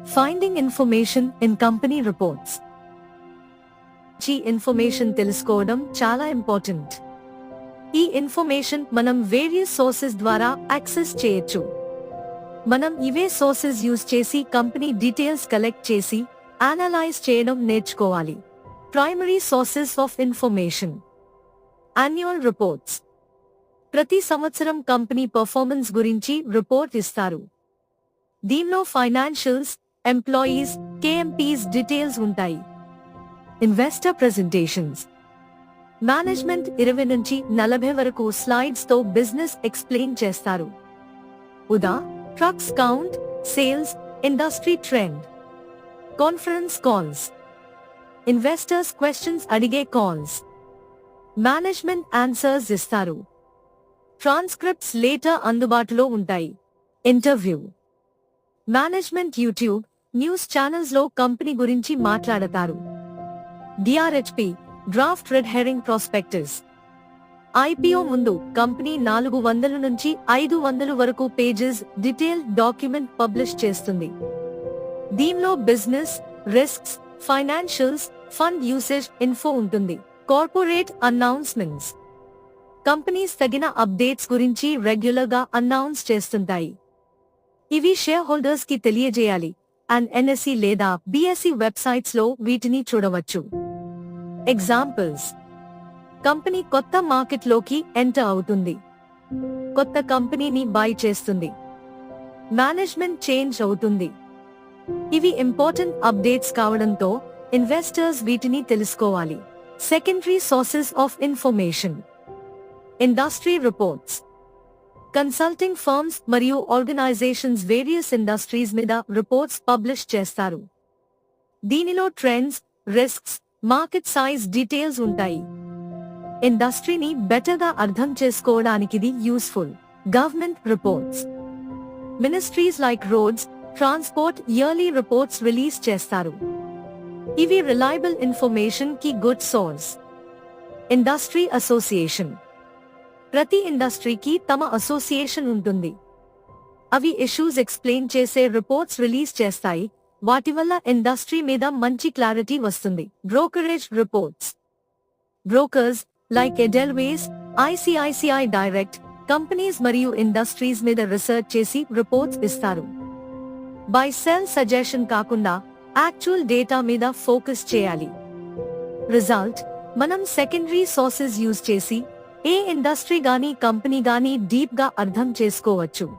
Finding information in company reports. ఈ information తెలుసుకోవడం చాలా ఇంపార్టెంట్. ఈ ఇన్ఫర్మేషన్ మనం వేరియస్ సోర్సెస్ ద్వారా యాక్సెస్ చేయొచ్చు. మనం ఇవే సోర్సెస్ యూజ్ చేసి కంపెనీ డీటెయిల్స్ కలెక్ట్ చేసి అనలైజ్ చేయడం నేర్చుకోవాలి. Primary sources of information. Annual reports. ప్రతి సంవత్సరం కంపెనీ పర్ఫార్మెన్స్ గురించి రిపోర్ట్ ఇస్తారు. దీనిలో ఫైనాన్షియల్స్, ఎంప్లాయీస్, కేఎంపీస్ డీటెయిల్స్ ఉంటాయి. Investor presentations. మేనేజ్మెంట్ 20 నుంచి 40 వరకు స్లైడ్స్ తో బిజినెస్ ఎక్స్ప్లెయిన్ చేస్తారు. ఉదా trucks count, sales, industry trend. Conference calls. Investors questions అడిగే కాల్స్. మేనేజ్మెంట్ ఆన్సర్స్ ఇస్తారు. ట్రాన్స్క్రిప్ట్స్ లేటర్ అందుబాటులో ఉంటాయి. Interview. Management YouTube, news channels లో కంపెనీ గురించి మాట్లాడతారు. DRHP, draft red herring prospectus. IPO ముందు కంపెనీ 400 నుంచి 500 వరకు పేజెస్ డీటెయిల్డ్ డాక్యుమెంట్ పబ్లిష్ చేస్తుంది. దీనిలో business, risks, financials, fund usage info ఉంటుంది. Corporate announcements. కంపెనీస్ తగిన అప్డేట్స్ గురించి రెగ్యులర్ గా అనౌన్స్ చేస్తుంటాయి. ఇవి షేర్ హోల్డర్స్ కి తెలియజేయాలి. అండ్ ఎన్ఎస్ఈ లేదా బిఎస్ఈ వెబ్సైట్స్ లో వీటిని చూడవచ్చు. ఎగ్జాంపుల్స్. కంపెనీ కొత్త మార్కెట్ లోకి ఎంటర్ అవుతుంది. కొత్త కంపెనీని బై చేస్తుంది. మేనేజ్మెంట్ చేంజ్ అవుతుంది. ఇవి ఇంపార్టెంట్ అప్డేట్స్ కావడంతో ఇన్వెస్టర్స్ వీటిని తెలుసుకోవాలి. Secondary sources of information. Industry reports. Consulting firms మరియు ఆర్గనైజేషన్స్ వేరియస్ ఇండస్ట్రీస్ మీద రిపోర్ట్స్ పబ్లిష్ చేస్తారు. దీనిలో trends, risks, market size details ఉంటాయి. ఇండస్ట్రీని బెటర్ గా అర్థం చేసుకోవడానికిది useful. Government reports. Ministries like roads, transport yearly reports release చేస్తారు. ఇవి రిలయబుల్ ఇన్ఫర్మేషన్ కి గుడ్ సోర్స్. Industry association. ప్రతి ఇండస్ట్రీకి తమ అసోసియేషన్ ఉంటుంది. అవి ఇష్యూస్ ఎక్స్ప్లెయిన్ చేసే రిపోర్ట్స్ రిలీజ్ చేస్తాయి. వాటి వల్ల ఇండస్ట్రీ మీద మంచి క్లారిటీ వస్తుంది. Brokerage reports. Brokers like Edelweiss, ICICI direct companies మరియు ఇండస్ట్రీస్ మీద రీసెర్చ్ చేసి రిపోర్ట్స్ ఇస్తారు. బై సెల్ సజెషన్ కాకుండా యాక్చువల్ డేటా మీద ఫోకస్ చేయాలి. రిజల్ట్. మనం సెకండరీ సోర్సెస్ యూజ్ చేసి ఏ ఇండస్ట్రీ గానీ కంపెనీ గానీ డీప్ గా అర్థం చేసుకోవచ్చు.